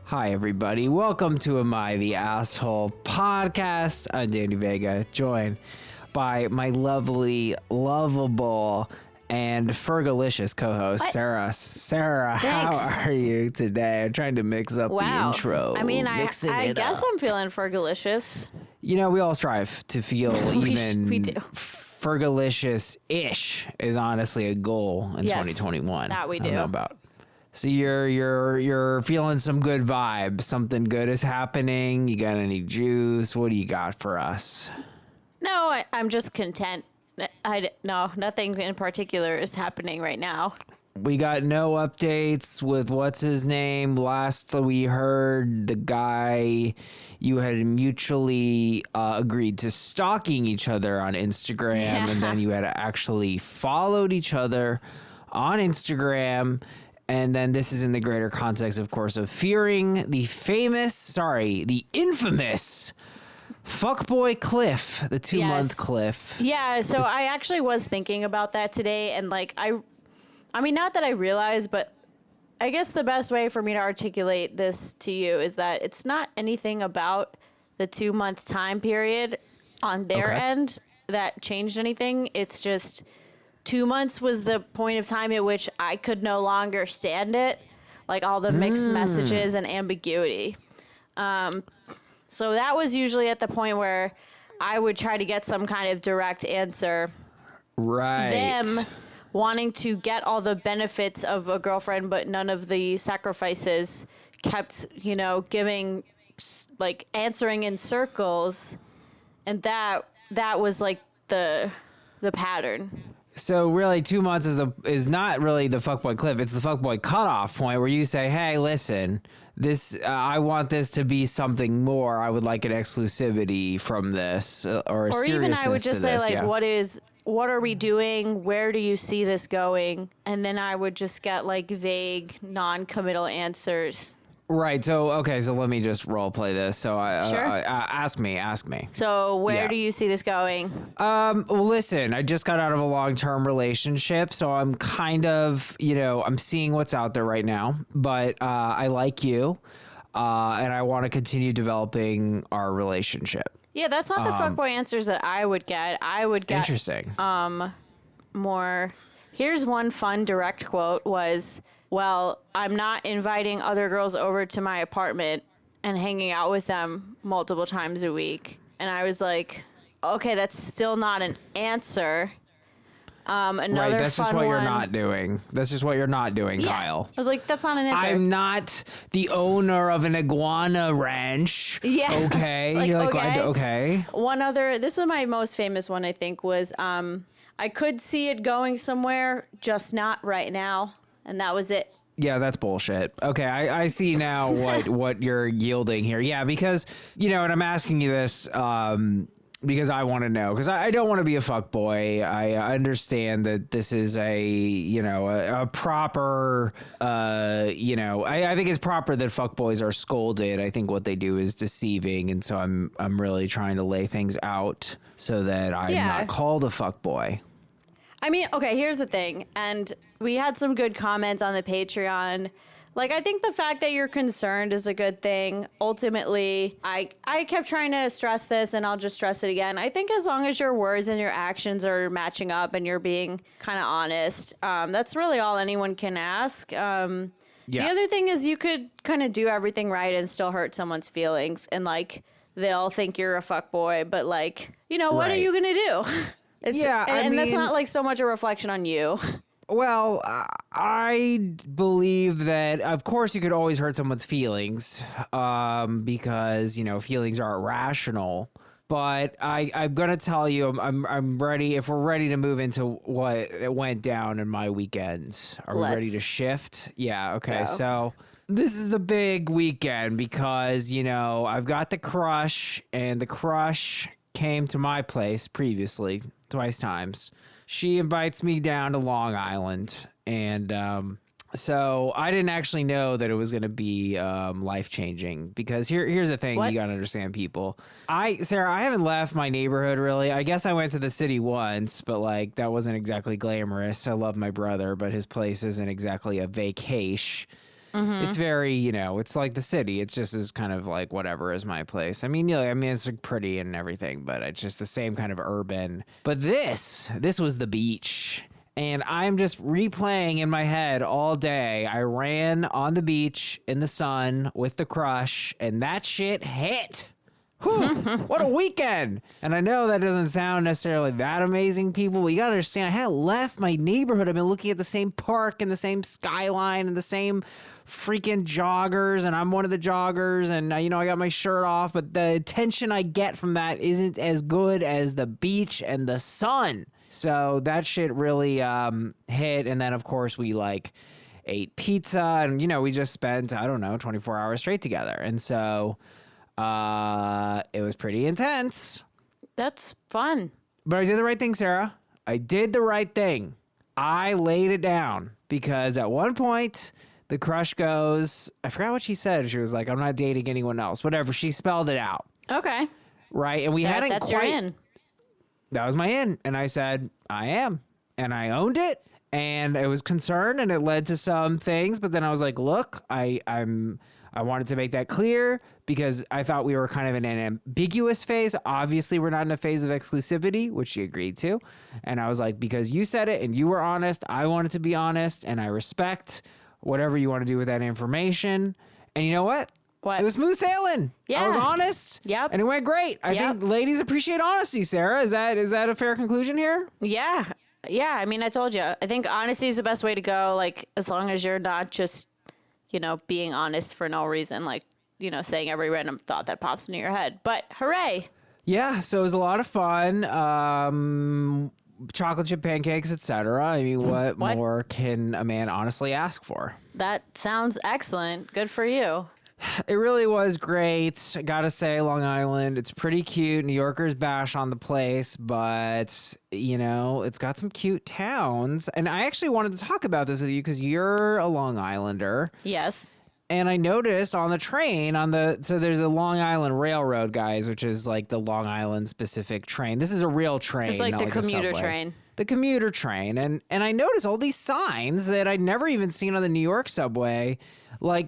Hi, everybody. Welcome to Am I the Asshole podcast. I'm Danny Vega, joined by my lovely, lovable, and Fergalicious co-host, Sarah. Sarah, Thanks. how are you today? I'm trying to mix up the intro. I mean, I guess up. I'm feeling Fergalicious. You know, we all strive to feel even we do. Fergalicious-ish is honestly a goal in 2021. That we I don't do. know about. So you're feeling some good vibes. Something good is happening. You got any juice? What do you got for us? No, I'm just content. No, nothing in particular is happening right now. We got no updates with what's his name. Last we heard, the guy you had mutually agreed to stalking each other on Instagram, and then you had actually followed each other on Instagram. And then this is in the greater context, of course, of fearing the infamous fuckboy Cliff, the 2-month Cliff. Yeah, so I actually was thinking about that today, and I mean, not that I realized, but I guess the best way for me to articulate this to you is that it's not anything about the 2-month time period on their end that changed anything. It's just 2 months was the point of time at which I could no longer stand it, like all the mixed messages and ambiguity. So that was usually at the point where I would try to get some kind of direct answer. Right. Them wanting to get all the benefits of a girlfriend, but none of the sacrifices, kept, giving, answering in circles. And that was like the pattern. So really, 2 months is not really the fuckboy Cliff. It's the fuckboy cutoff point where you say, "Hey, listen, this I want this to be something more. I would like an exclusivity from this, or even I would just say this, what are we doing? Where do you see this going?" And then I would just get vague, non-committal answers. Right. So let me just role play this. So Sure. Ask me. So where do you see this going? Well, listen, I just got out of a long-term relationship, so I'm kind of, I'm seeing what's out there right now, but I like you, and I want to continue developing our relationship. Yeah, that's not the fuckboy answers that I would get. I would get Interesting. More. Here's one fun direct quote was, "Well, I'm not inviting other girls over to my apartment and hanging out with them multiple times a week." And I was like, okay, that's still not an answer. Another right, that's just what one, you're not doing. That's just what you're not doing, yeah. Kyle. I was like, that's not an answer. I'm not the owner of an iguana ranch. Yeah. Okay. It's like, You're okay. Okay. One other, this is my most famous one, I think, was I could see it going somewhere, just not right now. And that was it. Yeah, that's bullshit. Okay, I see now what you're yielding here. Yeah, because, and I'm asking you this because I want to know. Because I don't want to be a fuckboy. I understand that this is a proper, I think it's proper that fuckboys are scolded. I think what they do is deceiving. And so I'm really trying to lay things out so that I'm not called a fuckboy. I mean, okay, here's the thing. And we had some good comments on the Patreon. I think the fact that you're concerned is a good thing. Ultimately, I kept trying to stress this, and I'll just stress it again. I think as long as your words and your actions are matching up and you're being kind of honest, that's really all anyone can ask. The other thing is you could kind of do everything right and still hurt someone's feelings. And, they'll think you're a fuckboy, but, what are you going to do? And that's not so much a reflection on you. Well, I believe that, of course, you could always hurt someone's feelings because, feelings are irrational. But I'm going to tell you, I'm ready. If we're ready to move into what went down in my weekend, are we ready to shift? Yeah. Okay. Go. So this is the big weekend because, I've got the crush, and the crush came to my place previously twice times. She invites me down to Long Island, and so I didn't actually know that it was going to be life-changing because here's the thing. You got to understand, people. Sarah, I haven't left my neighborhood really. I guess I went to the city once, but that wasn't exactly glamorous. I love my brother, but his place isn't exactly a vacation. It's very, it's like the city. It's just as kind of like whatever is my place. I mean, it's like pretty and everything, but it's just the same kind of urban. But this was the beach. And I'm just replaying in my head all day. I ran on the beach in the sun with the crush, and that shit hit. Whew, what a weekend. And I know that doesn't sound necessarily that amazing, people, but you gotta understand, I had left my neighborhood. I've been looking at the same park and the same skyline and the same freaking joggers, and I'm one of the joggers, and I got my shirt off, but the attention I get from that isn't as good as the beach and the sun. So that shit really hit. And then, of course, we ate pizza, and, we just spent, 24 hours straight together. And so it was pretty intense. That's fun. But I did the right thing, Sarah. I did the right thing. I laid it down because at one point the crush goes, I forgot what she said. She was like, I'm not dating anyone else. Whatever. She spelled it out. Okay. Right. And we hadn't that's quite. Your in. That was my in. And I said, I am. And I owned it. And I was concerned, and it led to some things. But then I was like, look, I wanted to make that clear because I thought we were kind of in an ambiguous phase. Obviously, we're not in a phase of exclusivity, which she agreed to. And I was like, because you said it and you were honest, I wanted to be honest, and I respect whatever you want to do with that information. And you know what? What? It was smooth sailing. Yeah. I was honest. Yep. And it went great. I think ladies appreciate honesty, Sarah. Is that a fair conclusion here? Yeah. Yeah. I mean, I told you. I think honesty is the best way to go. As long as you're not just, being honest for no reason, saying every random thought that pops into your head. But hooray. Yeah. So it was a lot of fun. Chocolate chip pancakes, etc. I mean, what more can a man honestly ask for? That sounds excellent. Good for you. It really was great. I gotta say, Long Island, it's pretty cute. New Yorkers bash on the place, but, it's got some cute towns. And I actually wanted to talk about this with you because you're a Long Islander. Yes. And I noticed on the train, so there's a Long Island Railroad, guys, which is like the Long Island specific train. This is a real train. It's like the commuter train. The commuter train. And I noticed all these signs that I'd never even seen on the New York subway,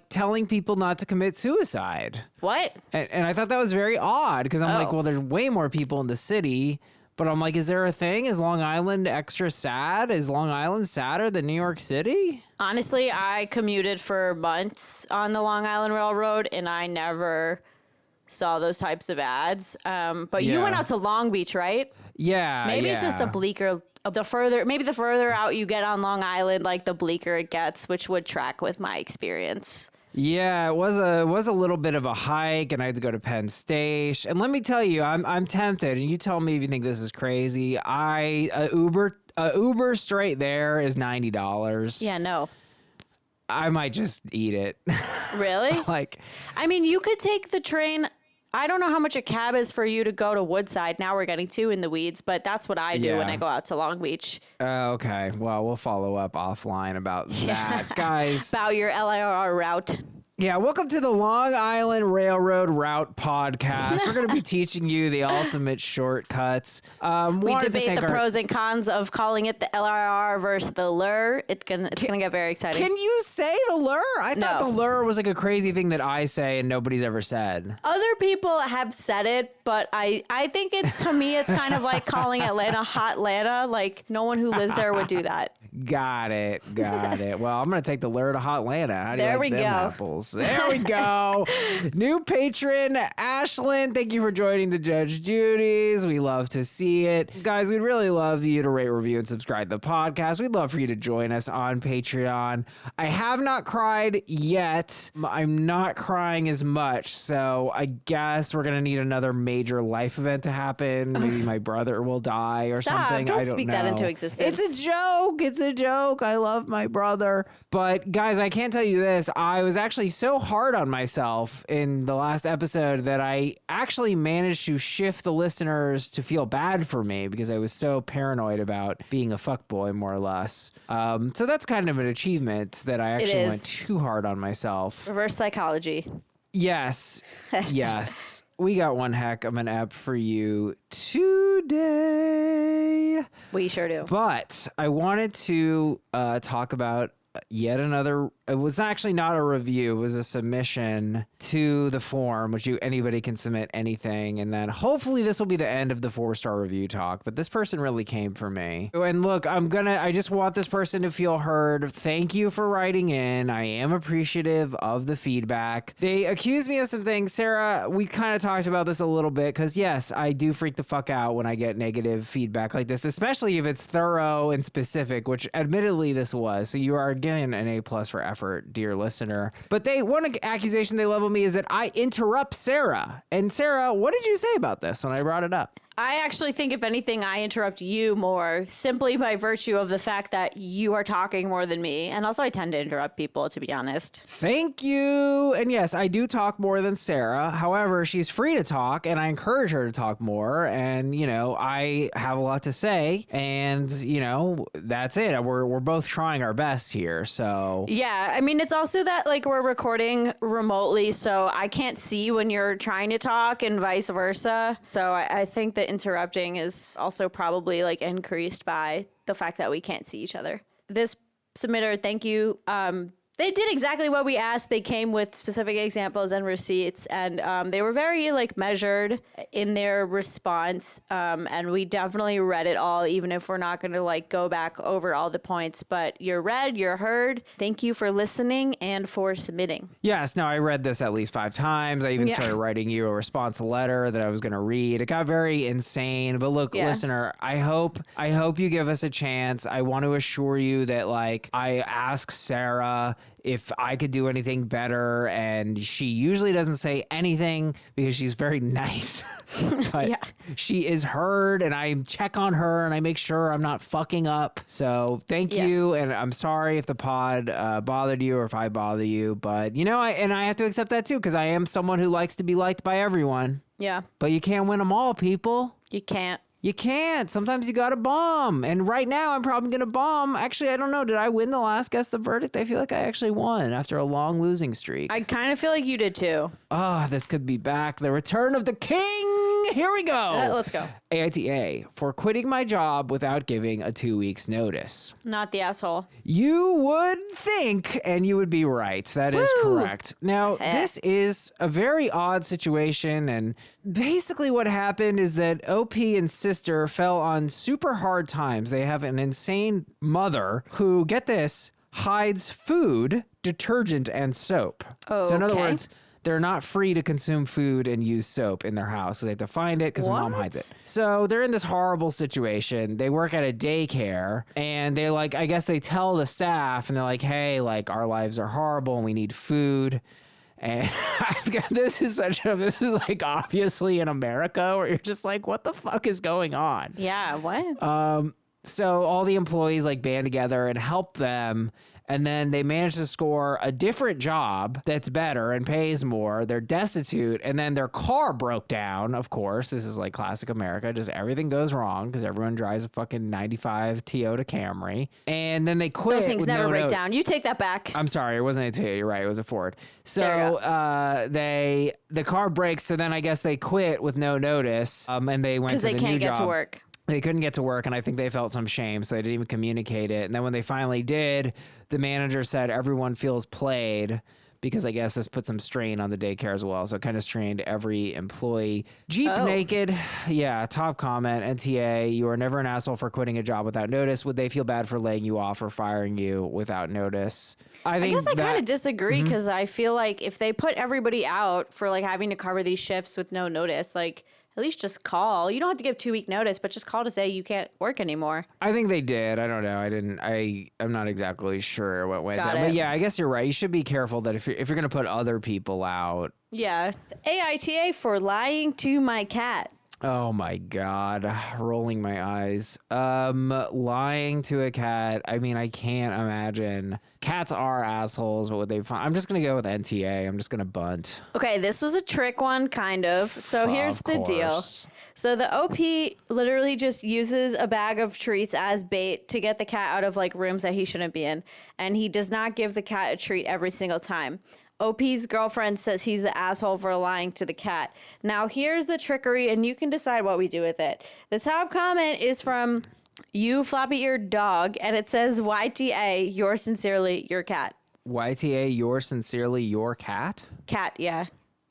telling people not to commit suicide. What? And I thought that was very odd because I'm like, well, there's way more people in the city. But I'm like, is there a thing? Is Long Island extra sad? Is Long Island sadder than New York City? Honestly, I commuted for months on the Long Island Railroad, and I never saw those types of ads. But you went out to Long Beach, right? Yeah. Maybe it's just a bleaker. The further out you get on Long Island, the bleaker it gets, which would track with my experience. Yeah, it was a little bit of a hike, and I had to go to Penn Station. And let me tell you, I'm tempted. And you tell me if you think this is crazy. Uber straight there is $90. Yeah, no. I might just eat it. Really? I mean, you could take the train. I don't know how much a cab is for you to go to Woodside. Now we're getting too in the weeds, but that's what I do when I go out to Long Beach. Okay. Well, we'll follow up offline about that, guys. About your LIRR route. Yeah, welcome to the Long Island Railroad Route Podcast. We're going to be teaching you the ultimate shortcuts. We debate the pros and cons of calling it the LRR versus the lure. It's gonna get very exciting. Can you say the lure? I thought the lure was a crazy thing that I say and nobody's ever said. Other people have said it, but I think to me it's kind of like calling Atlanta Hot Lanta. No one who lives there would do that. Got it. Well, I'm going to take the lure to Hot Lanta. How do you like them apples? There we go. New patron, Ashlyn. Thank you for joining the Judge Duties. We love to see it. Guys, we'd really love you to rate, review, and subscribe to the podcast. We'd love for you to join us on Patreon. I have not cried yet. I'm not crying as much, so I guess we're going to need another major life event to happen. Maybe my brother will die or something. Don't I don't speak know. that into existence. It's a joke. I love my brother. But guys, I can't tell you this. I was actually so hard on myself in the last episode that I actually managed to shift the listeners to feel bad for me because I was so paranoid about being a fuckboy, more or less. So that's kind of an achievement that I actually went too hard on myself. Reverse psychology. Yes. Yes. We got one heck of an app for you today. We sure do. But I wanted to talk about yet another. It was actually not a review. It was a submission to the form, which anybody can submit anything. And then hopefully this will be the end of the 4-star review talk. But this person really came for me. And look, I just want this person to feel heard. Thank you for writing in. I am appreciative of the feedback. They accused me of some things. Sarah, we kind of talked about this a little bit because yes, I do freak the fuck out when I get negative feedback like this, especially if it's thorough and specific, which admittedly this was. So you are again an A+ for effort, dear listener. But one accusation they level me is that I interrupt Sarah. And Sarah, what did you say about this when I brought it up? I actually think, if anything, I interrupt you more simply by virtue of the fact that you are talking more than me. And also, I tend to interrupt people, to be honest. Thank you. And yes, I do talk more than Sarah. However, she's free to talk, and I encourage her to talk more. And, I have a lot to say. And, that's it. We're both trying our best here. So, yeah, I mean, it's also that, we're recording remotely, so I can't see when you're trying to talk and vice versa. So I think that interrupting is also probably increased by the fact that we can't see each other. This submitter, thank you. They did exactly what we asked. They came with specific examples and receipts, and they were very measured in their response. And we definitely read it all, even if we're not going to go back over all the points. But you're read, you're heard. Thank you for listening and for submitting. Yes, no, I read this at least 5 times. I even started writing you a response letter that I was going to read. It got very insane. But look, listener, I hope you give us a chance. I want to assure you that I ask Sarah if I could do anything better, and she usually doesn't say anything because she's very nice. But she is heard, and I check on her and I make sure I'm not fucking up. So thank you, and I'm sorry if the pod bothered you or if I bother you, but I have to accept that too because I am someone who likes to be liked by everyone. Yeah. But you can't win them all, people. You can't. You can't. Sometimes you got to bomb. And right now I'm probably going to bomb. Actually, I don't know. Did I win the last Guess the Verdict? I feel like I actually won after a long losing streak. I kind of feel like you did too. This could be back. The return of the king. Here we go. Let's go. AITA, for quitting my job without giving a 2 weeks notice. Not the asshole. You would think, and you would be right. That is correct. Now, this is a very odd situation, and basically what happened is that OP and sister fell on super hard times. They have an insane mother who, get this, hides food, detergent, and soap. So in other words, they're not free to consume food and use soap in their house. So they have to find it because mom hides it. So they're in this horrible situation. They work at a daycare, and they're I guess they tell the staff, and they're like, hey, our lives are horrible and we need food. And this is obviously in America where you're just what the fuck is going on? Yeah, what? So all the employees band together and help them. And then they manage to score a different job that's better and pays more. They're destitute. And then their car broke down, of course. This is classic America. Just everything goes wrong because everyone drives a fucking 95 Toyota Camry. And then they quit. Those things never break down. You take that back. I'm sorry. It wasn't a Toyota. You're right. It was a Ford. So the car breaks. So then I guess they quit with no notice. And they went to the new job. Because they can't get to work. They couldn't get to work, and I think they felt some shame, so they didn't even communicate it. And then when they finally did, the manager said everyone feels played because I guess this put some strain on the daycare as well. So it kind of strained every employee. Jeep naked. Yeah, top comment. NTA, you are never an asshole for quitting a job without notice. Would they feel bad for laying you off or firing you without notice? I guess I kind of disagree because I feel like if they put everybody out for having to cover these shifts with no notice, at least just call. You don't have to give 2 week notice, but just call to say you can't work anymore. I think they did. I don't know. I'm not exactly sure what went down. But yeah, I guess you're right. You should be careful that if you're going to put other people out. Yeah. AITA for lying to my cat. Oh my God. Rolling my eyes. Lying to a cat. I mean, I can't imagine. Cats are assholes. What would they find? I'm just going to go with NTA. I'm just going to bunt. Okay, this was a trick one, kind of. So here's the deal. So the OP literally just uses a bag of treats as bait to get the cat out of rooms that he shouldn't be in. And he does not give the cat a treat every single time. OP's girlfriend says he's the asshole for lying to the cat. Now, here's the trickery, and you can decide what we do with it. The top comment is from You floppy-eared dog, and it says YTA, yours sincerely, your cat. YTA, yours sincerely, your cat? Cat, yeah.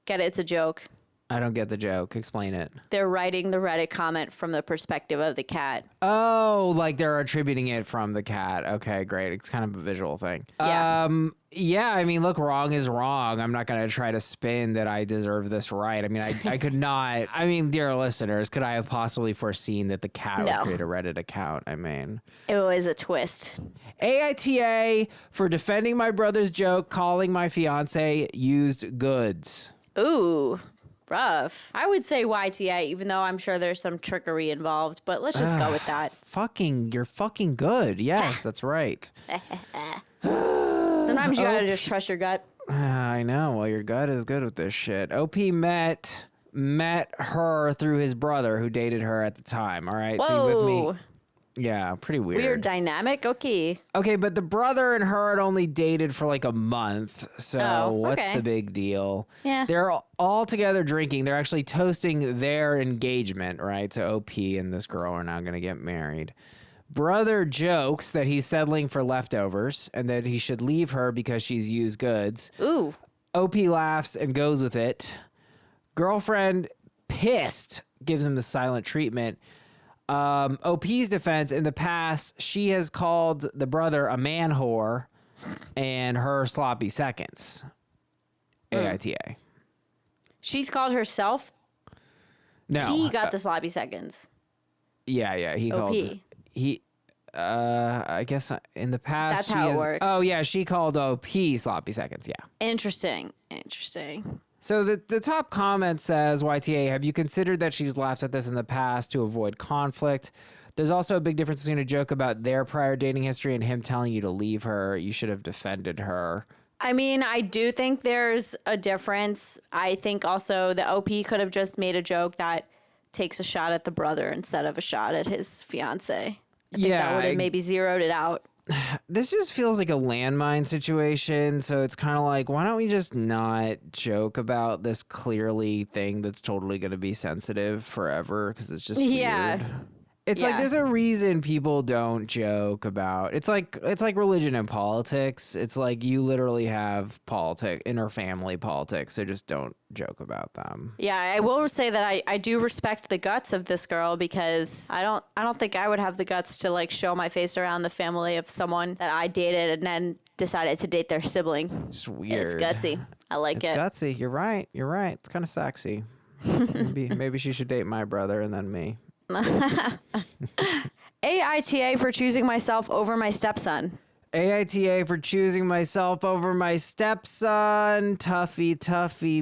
Get it? It's a joke. I don't get the joke. Explain it. They're writing the Reddit comment from the perspective of the cat. Oh, like they're attributing it from the cat. Okay, great. It's kind of a visual thing. Yeah. Yeah, I mean, look, wrong is wrong. I'm not going to try to spin that I deserve this right. I mean, I could not. I mean, dear listeners, could I have possibly foreseen that the cat would create a Reddit account? I mean, it was a twist. AITA for defending my brother's joke, calling my fiance used goods. Ooh. Rough. I would say YTA, even though I'm sure there's some trickery involved, but let's just go with that. You're fucking good. Yes, that's right. Sometimes you gotta just trust your gut. I know. Well, your gut is good with this shit. OP met her through his brother who dated her at the time. All right. Whoa. So you with me? Yeah, pretty weird. Weird dynamic. Okay. Okay, but the brother and her had only dated for like a month. So what's the big deal? Yeah. They're all together drinking. They're actually toasting their engagement, right? So OP and this girl are now going to get married. Brother jokes that he's settling for leftovers and that he should leave her because she's used goods. Ooh. OP laughs and goes with it. Girlfriend, pissed, gives him the silent treatment. OP's defense, in the past, she has called the brother a man whore and her sloppy seconds. AITA. She's called herself? No. He got the sloppy seconds. Yeah. He OP. called... I guess in the past... That's how it works. Oh, yeah, she called OP sloppy seconds, yeah. Interesting. So the top comment says, YTA, have you considered that she's laughed at this in the past to avoid conflict? There's also a big difference between a joke about their prior dating history and him telling you to leave her. You should have defended her. I mean, I do think there's a difference. I think also the OP could have just made a joke that takes a shot at the brother instead of a shot at his fiance. I think that would have maybe zeroed it out. This just feels like a landmine situation. So it's kind of like, why don't we just not joke about this clearly thing that's totally going to be sensitive forever? Because it's just weird. It's like there's a reason people don't joke about. It's like religion and politics. It's like you literally have interfamily politics, so just don't joke about them. Yeah, I will say that I do respect the guts of this girl because I don't think I would have the guts to like show my face around the family of someone that I dated and then decided to date their sibling. It's weird. It's gutsy. I like it. It's gutsy. You're right. It's kind of sexy. Maybe she should date my brother and then me. AITA for choosing myself over my stepson. AITA for choosing myself over my stepson. Tuffy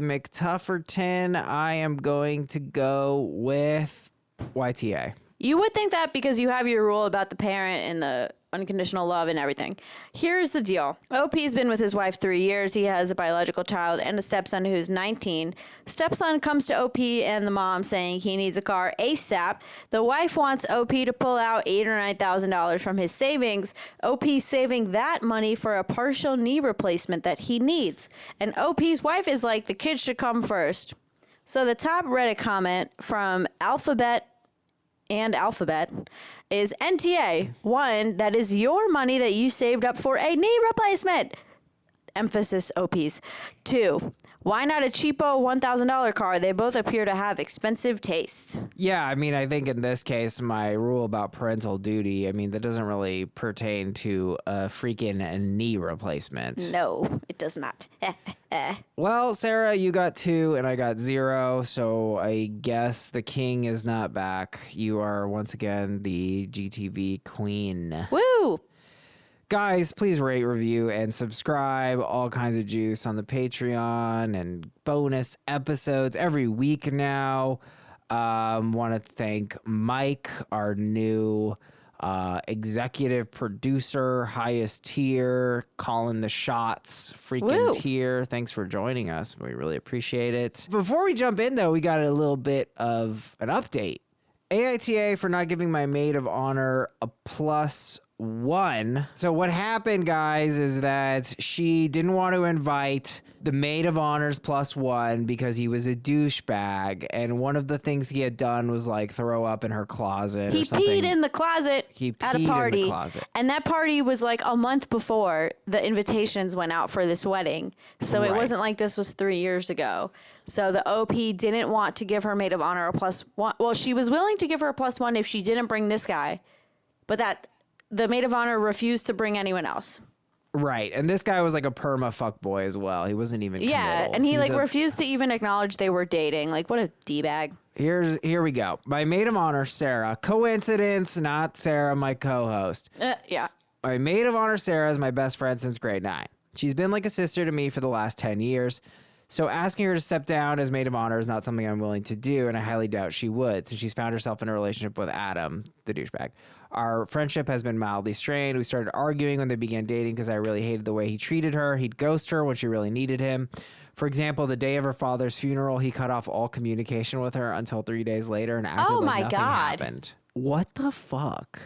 McTufferton. I am going to go with YTA. You would think that because you have your rule about the parent and the unconditional love and everything. Here's the deal. OP's been with his wife 3 years. He has a biological child and a stepson who's 19. Stepson comes to OP and the mom saying he needs a car ASAP. The wife wants OP to pull out $8,000 or $9,000 from his savings. OP's saving that money for a partial knee replacement that he needs. And OP's wife is like, the kid should come first. So the top Reddit comment from Alphabet is NTA. 1, that is your money that you saved up for a knee replacement. Emphasis OPs. 2, why not a cheapo $1,000 car? They both appear to have expensive taste. Yeah, I mean, I think in this case, my rule about parental duty, I mean, that doesn't really pertain to a freaking knee replacement. No, it does not. Well, Sarah, you got 2 and I got 0, so I guess the king is not back. You are once again the GTV queen. Woo! Guys, please rate, review, and subscribe. All kinds of juice on the Patreon and bonus episodes every week now. Want to thank Mike, our new executive producer, highest tier, calling the shots, freaking tier. Thanks for joining us. We really appreciate it. Before we jump in, though, we got a little bit of an update. AITA for not giving my maid of honor a plus 1. So what happened, guys, is that she didn't want to invite the maid of honors +1 because he was a douchebag, and one of the things he had done was like throw up in her closet. He or something. peed in the closet at a party, in the closet. and that party was like a month before the invitations went out for this wedding. So it Right. wasn't like this was 3 years ago. So the OP didn't want to give her maid of honor a +1. Well, she was willing to give her a +1 if she didn't bring this guy, but that the maid of honor refused to bring anyone else. Right, and this guy was like a perma fuckboy as well. He wasn't even committal. And he He's like refused to even acknowledge they were dating. Like, what a D-bag. Here we go. My maid of honor, Sarah. Coincidence, not Sarah, my co-host. Yeah. My maid of honor, Sarah, is my best friend since grade 9. She's been like a sister to me for the last 10 years. So asking her to step down as maid of honor is not something I'm willing to do, and I highly doubt she would, since she's found herself in a relationship with Adam, the douchebag. Our friendship has been mildly strained. We started arguing when they began dating because I really hated the way he treated her. He'd ghost her when she really needed him. For example, the day of her father's funeral, he cut off all communication with her until 3 days later and acted like nothing happened. What the fuck?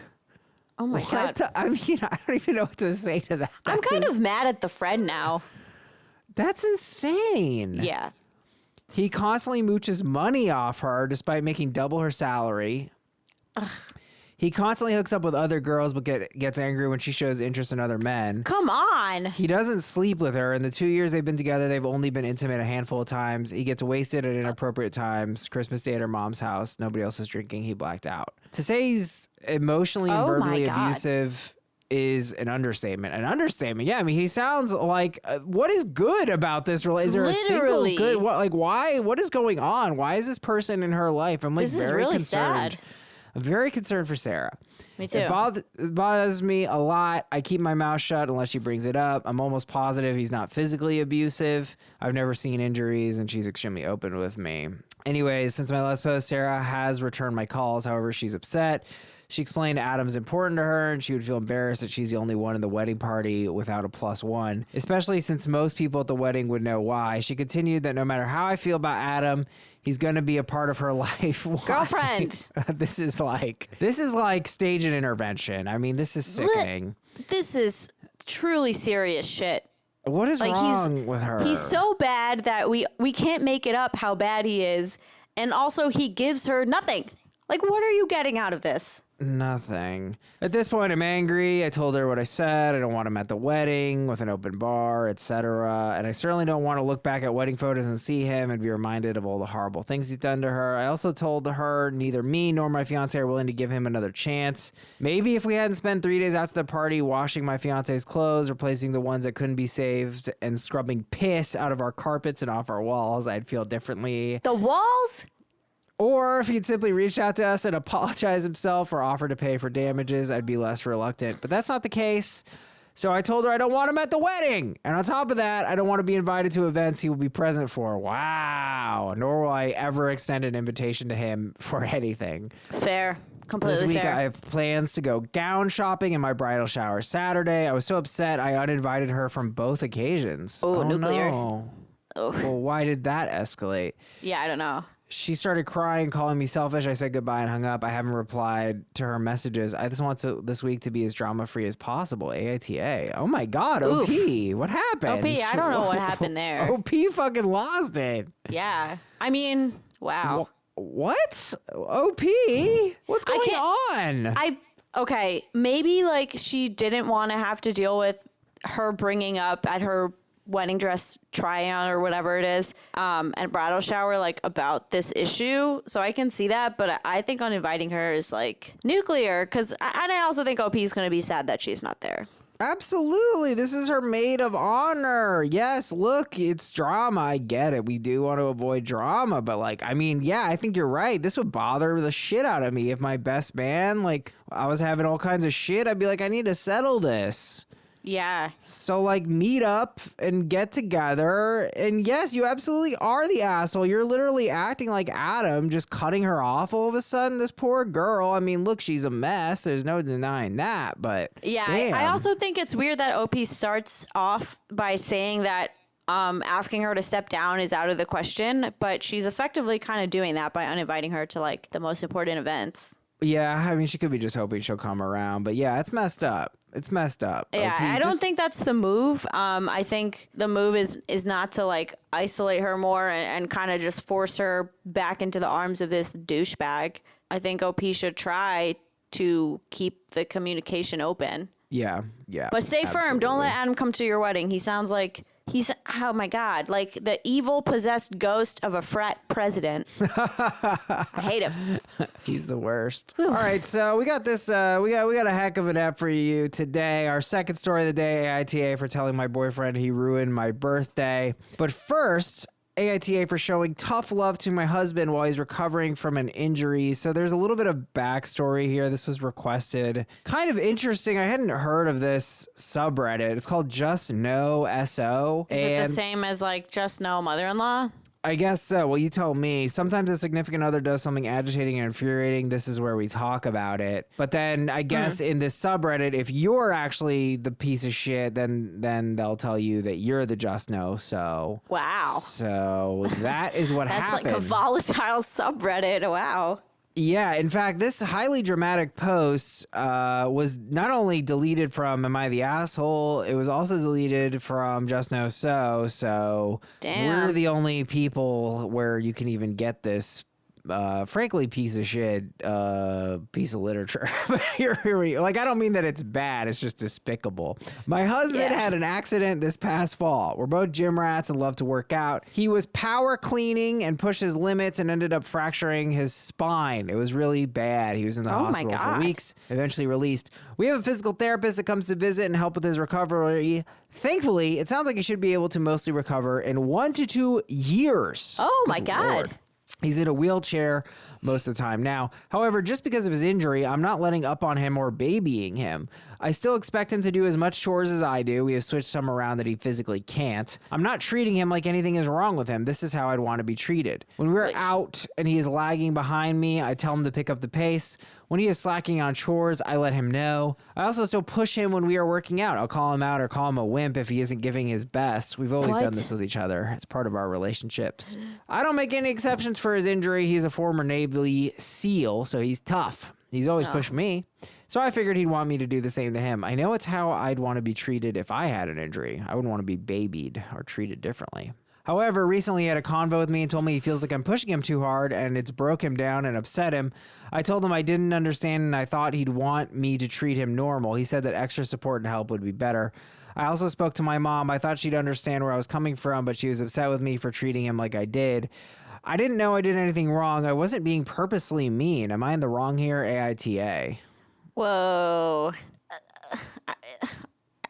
Oh my God. I mean, I don't even know what to say to that. I'm kind of mad at the friend now. That's insane. Yeah. He constantly mooches money off her despite making double her salary. Ugh. He constantly hooks up with other girls but gets angry when she shows interest in other men. Come on. He doesn't sleep with her. In the 2 years they've been together, they've only been intimate a handful of times. He gets wasted at inappropriate times. Christmas Day at her mom's house. Nobody else is drinking. He blacked out. To say he's emotionally and verbally abusive is an understatement. An understatement. Yeah, I mean, he sounds like what is good about this relationship? Is there a single good? Why? What is going on? Why is this person in her life? I'm like this is very really concerned. sad. I'm very concerned for Sarah. Me too. It bothers me a lot. I keep my mouth shut unless she brings it up. I'm almost positive he's not physically abusive. I've never seen injuries, and she's extremely open with me. Anyways, since my last post, Sarah has returned my calls. However, she's upset. She explained Adam's important to her, and she would feel embarrassed that she's the only one in the wedding party without a +1, especially since most people at the wedding would know why. She continued that no matter how I feel about Adam, he's going to be a part of her life. Girlfriend. This is like stage an intervention. I mean, this is sickening. This is truly serious shit. What is wrong with her? He's so bad that we can't make it up how bad he is. And also he gives her nothing. Like, what are you getting out of this? Nothing. At this point, I'm angry. I told her what I said. I don't want him at the wedding with an open bar, etc. And I certainly don't want to look back at wedding photos and see him and be reminded of all the horrible things he's done to her. I also told her neither me nor my fiance are willing to give him another chance. Maybe if we hadn't spent 3 days after the party washing my fiance's clothes, replacing the ones that couldn't be saved, and scrubbing piss out of our carpets and off our walls, I'd feel differently. The walls? Or if he'd simply reached out to us and apologized himself or offered to pay for damages, I'd be less reluctant. But that's not the case. So I told her I don't want him at the wedding. And on top of that, I don't want to be invited to events he will be present for. Wow. Nor will I ever extend an invitation to him for anything. Fair. Completely this week, fair. I have plans to go gown shopping and my bridal shower Saturday. I was so upset I uninvited her from both occasions. Oh, nuclear. No. Oh. Well, why did that escalate? Yeah, I don't know. She started crying, calling me selfish. I said goodbye and hung up. I haven't replied to her messages. I just want this week to be as drama-free as possible. AITA. Oh my God, OP. Oof. What happened? OP, I don't know what happened there. OP fucking lost it. Yeah. I mean, wow. What? OP? What's going on? Okay, maybe like she didn't want to have to deal with her bringing up at her wedding dress try-on or whatever it is, and bridal shower, like, about this issue. So I can see that, but I think uninviting her is like nuclear, because I also think OP is going to be sad that she's not there. Absolutely. This is her maid of honor. Yes, look, it's drama. I get it. We do want to avoid drama, but like, I mean, yeah, I think you're right. This would bother the shit out of me if my best man, like, I was having all kinds of shit. I'd be like, I need to settle this. Yeah. So, like, meet up and get together. And yes, you absolutely are the asshole. You're literally acting like Adam, just cutting her off all of a sudden. This poor girl. I mean, look, she's a mess. There's no denying that. But yeah, damn. I also think it's weird that OP starts off by saying that asking her to step down is out of the question, but she's effectively kind of doing that by uninviting her to, like, the most important events. Yeah, I mean, she could be just hoping she'll come around, but yeah, it's messed up. It's messed up. Yeah, OP, I don't think that's the move. I think the move is not to like isolate her more and kind of just force her back into the arms of this douchebag. I think OP should try to keep the communication open. Yeah. But stay firm. Don't let Adam come to your wedding. He sounds like oh my God, like the evil possessed ghost of a frat president. I hate him. He's the worst. All right, so we got this. We got a heck of an app for you today. Our second story of the day: AITA for telling my boyfriend he ruined my birthday. But first, AITA for showing tough love to my husband while he's recovering from an injury. So there's a little bit of backstory here. This was requested. Kind of interesting. I hadn't heard of this subreddit. It's called Just Know SO. Is it the same as like Just Know Mother-in-Law? I guess so. Well, you told me. Sometimes a significant other does something agitating and infuriating. This is where we talk about it. But then I guess in this subreddit, if you're actually the piece of shit, then they'll tell you that you're the just know. So wow. So that is what happened. That's like a volatile subreddit. Wow. Yeah, in fact, this highly dramatic post was not only deleted from Am I the Asshole, it was also deleted from Just Know So. So damn. We're the only people where you can even get this, frankly, piece of shit, piece of literature. Here we, like, I don't mean that it's bad. It's just despicable. My husband had an accident this past fall. We're both gym rats and love to work out. He was power cleaning and pushed his limits and ended up fracturing his spine. It was really bad. He was in the hospital for weeks, eventually released. We have a physical therapist that comes to visit and help with his recovery. Thankfully, it sounds like he should be able to mostly recover in 1 to 2 years. Oh my God. Lord. He's in a wheelchair most of the time now. However, just because of his injury, I'm not letting up on him or babying him. I still expect him to do as much chores as I do. We have switched some around that he physically can't. I'm not treating him like anything is wrong with him. This is how I'd want to be treated. When we're out and he is lagging behind me, I tell him to pick up the pace. When he is slacking on chores, I let him know. I also still push him when we are working out. I'll call him out or call him a wimp if he isn't giving his best. We've always done this with each other. It's part of our relationships. I don't make any exceptions for his injury. He's a former Navy SEAL, so he's tough. He's always pushed me. So I figured he'd want me to do the same to him. I know it's how I'd want to be treated if I had an injury. I wouldn't want to be babied or treated differently. However, recently he had a convo with me and told me he feels like I'm pushing him too hard and it's broke him down and upset him. I told him I didn't understand and I thought he'd want me to treat him normal. He said that extra support and help would be better. I also spoke to my mom. I thought she'd understand where I was coming from, but she was upset with me for treating him like I did. I didn't know I did anything wrong. I wasn't being purposely mean. Am I in the wrong here, AITA? Whoa.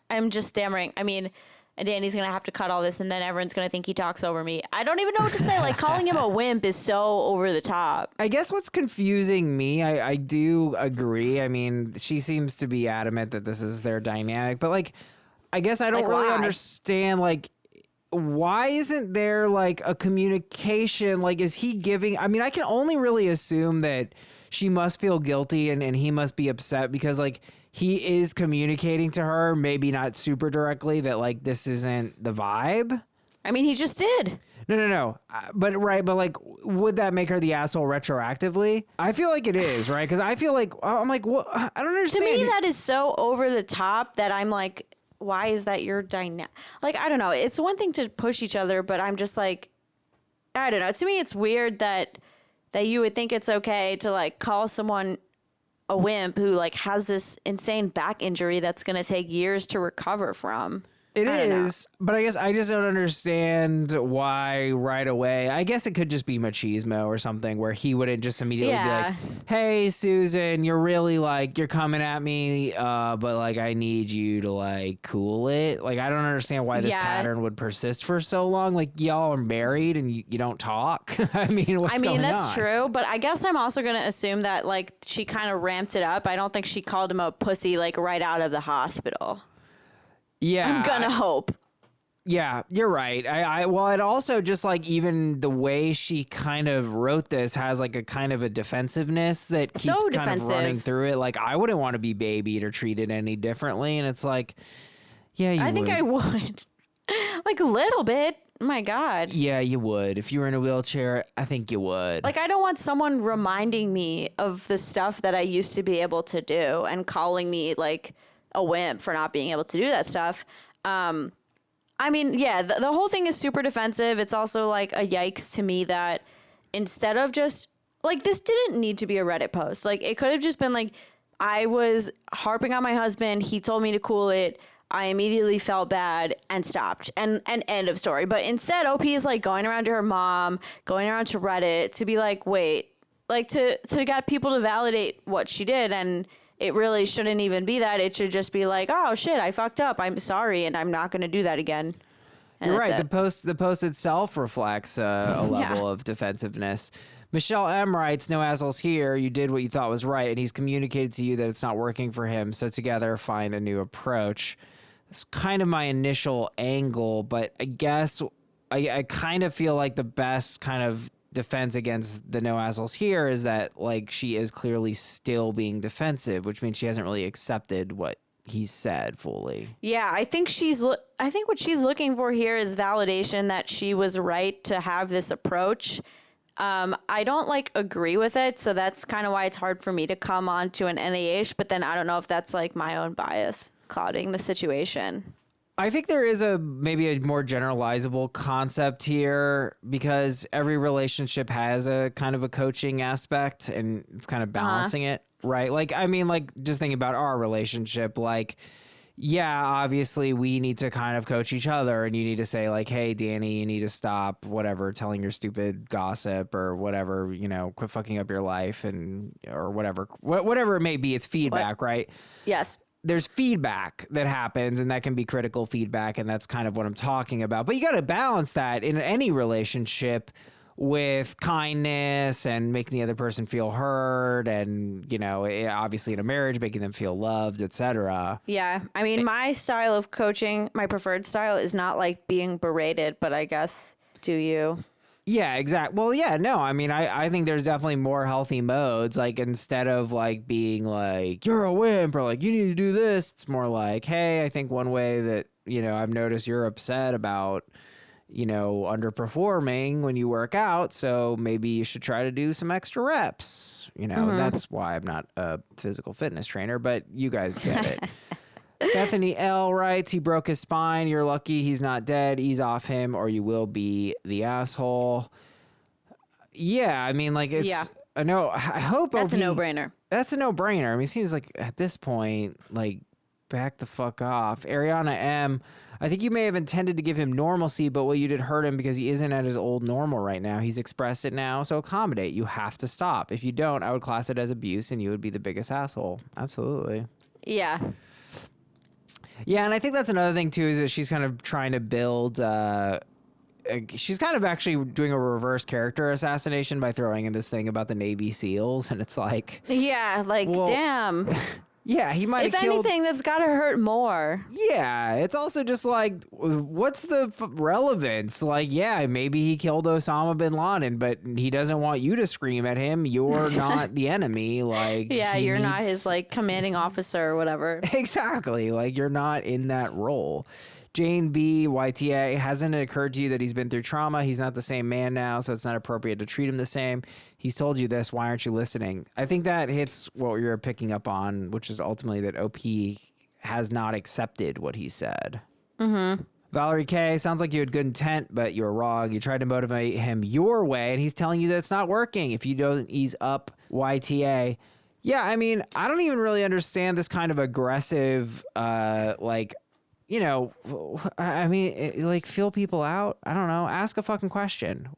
I'm just stammering. I mean, Danny's going to have to cut all this and then everyone's going to think he talks over me. I don't even know what to say. Like, calling him a wimp is so over the top. I guess what's confusing me, I do agree. I mean, she seems to be adamant that this is their dynamic. But, like, I guess I don't really understand, like, why isn't there, like, a communication? Like, is he giving... I mean, I can only really assume that she must feel guilty and he must be upset because, like, he is communicating to her, maybe not super directly, that, like, this isn't the vibe. I mean, he just did. No. But, like, would that make her the asshole retroactively? I feel like it is, right? Because I feel like... I'm like, what? I don't understand. To me, that is so over the top that I'm like... Why is that your dynamic? Like, I don't know. It's one thing to push each other, but I'm just like, I don't know. To me, it's weird that you would think it's okay to like call someone a wimp who like has this insane back injury that's going to take years to recover from. It is, but I guess I just don't understand why right away. I guess it could just be machismo or something where he wouldn't just immediately be like, hey, Susan, you're really like, you're coming at me, but like I need you to like cool it. Like, I don't understand why this pattern would persist for so long. Like, y'all are married and you don't talk. I mean, what's going on? That's true, but I guess I'm also going to assume that like she kind of ramped it up. I don't think she called him a pussy like right out of the hospital. Yeah. I'm gonna hope. Yeah, you're right. Well, it also just like even the way she kind of wrote this has like a kind of a defensive-ness that keeps kind of running through it. Like, I wouldn't want to be babied or treated any differently. And it's like, yeah, you would. I think I would. Like a little bit. My God. Yeah, you would. If you were in a wheelchair, I think you would. Like, I don't want someone reminding me of the stuff that I used to be able to do and calling me like a wimp for not being able to do that stuff. I mean, yeah, the whole thing is super defensive. It's also like a yikes to me that instead of just like, this didn't need to be a Reddit post. Like, it could have just been like, I was harping on my husband. He told me to cool it. I immediately felt bad and stopped, and end of story. But instead, OP is like going around to her mom, going around to Reddit to be like, wait, like to get people to validate what she did. And it really shouldn't even be that. It should just be like, oh shit, I fucked up. I'm sorry. And I'm not going to do that again. And You're right. it. The post itself reflects a level of defensiveness. Michelle M writes, no assholes here. You did what you thought was right. And he's communicated to you that it's not working for him. So together find a new approach. It's kind of my initial angle, but I guess I kind of feel like the best kind of defense against the no assholes here is that like she is clearly still being defensive, which means she hasn't really accepted what he said fully. Yeah, I think I think what she's looking for here is validation that she was right to have this approach. I don't like agree with it, so that's kind of why it's hard for me to come on to an NAH, but then I don't know if that's like my own bias clouding the situation. I think there is maybe a more generalizable concept here because every relationship has a kind of a coaching aspect and it's kind of balancing it, right? Like, I mean, like just thinking about our relationship, like, yeah, obviously we need to kind of coach each other and you need to say like, hey, Danny, you need to stop whatever, telling your stupid gossip or whatever, you know, quit fucking up your life and, or whatever it may be. It's feedback, right? Yes. There's feedback that happens and that can be critical feedback. And that's kind of what I'm talking about. But you got to balance that in any relationship with kindness and making the other person feel heard and, you know, obviously in a marriage, making them feel loved, etc. Yeah. I mean, my style of coaching, my preferred style is not like being berated, but I guess do you? Yeah, exactly. Well, yeah, no, I mean, I think there's definitely more healthy modes. Like, instead of like being like, you're a wimp or like, you need to do this, it's more like, hey, I think one way that, you know, I've noticed you're upset about, you know, underperforming when you work out. So maybe you should try to do some extra reps. You know, that's why I'm not a physical fitness trainer, but you guys get it. Bethany L writes, he broke his spine. You're lucky he's not dead. Ease off him or you will be the asshole. Yeah, I mean, like, it's, I know, I hope that's a no-brainer. That's a no-brainer. I mean, it seems like at this point, like, back the fuck off. Ariana M, I think you may have intended to give him normalcy, but what you did hurt him because he isn't at his old normal right now. He's expressed it now, so accommodate. You have to stop. If you don't, I would class it as abuse and you would be the biggest asshole. Absolutely. Yeah. Yeah, and I think that's another thing, too, is that she's kind of trying to build... she's kind of actually doing a reverse character assassination by throwing in this thing about the Navy SEALs, and it's like... Yeah, like, well, damn. Yeah, he might have killed... If anything, that's gotta hurt more. Yeah, it's also just like, what's the relevance? Like, yeah, maybe he killed Osama bin Laden, but he doesn't want you to scream at him. You're not the enemy. Like, yeah, you're not his, like, commanding officer or whatever. Exactly. Like, you're not in that role. Jane B, YTA, hasn't it occurred to you that he's been through trauma? He's not the same man now, so it's not appropriate to treat him the same. He's told you this. Why aren't you listening? I think that hits what you're picking up on, which is ultimately that OP has not accepted what he said. Mm-hmm. Valerie K, sounds like you had good intent, but you were wrong. You tried to motivate him your way, and he's telling you that it's not working. If you don't ease up, YTA. Yeah, I mean, I don't even really understand this kind of aggressive, like... You know, I mean, like, feel people out. I don't know. Ask a fucking question.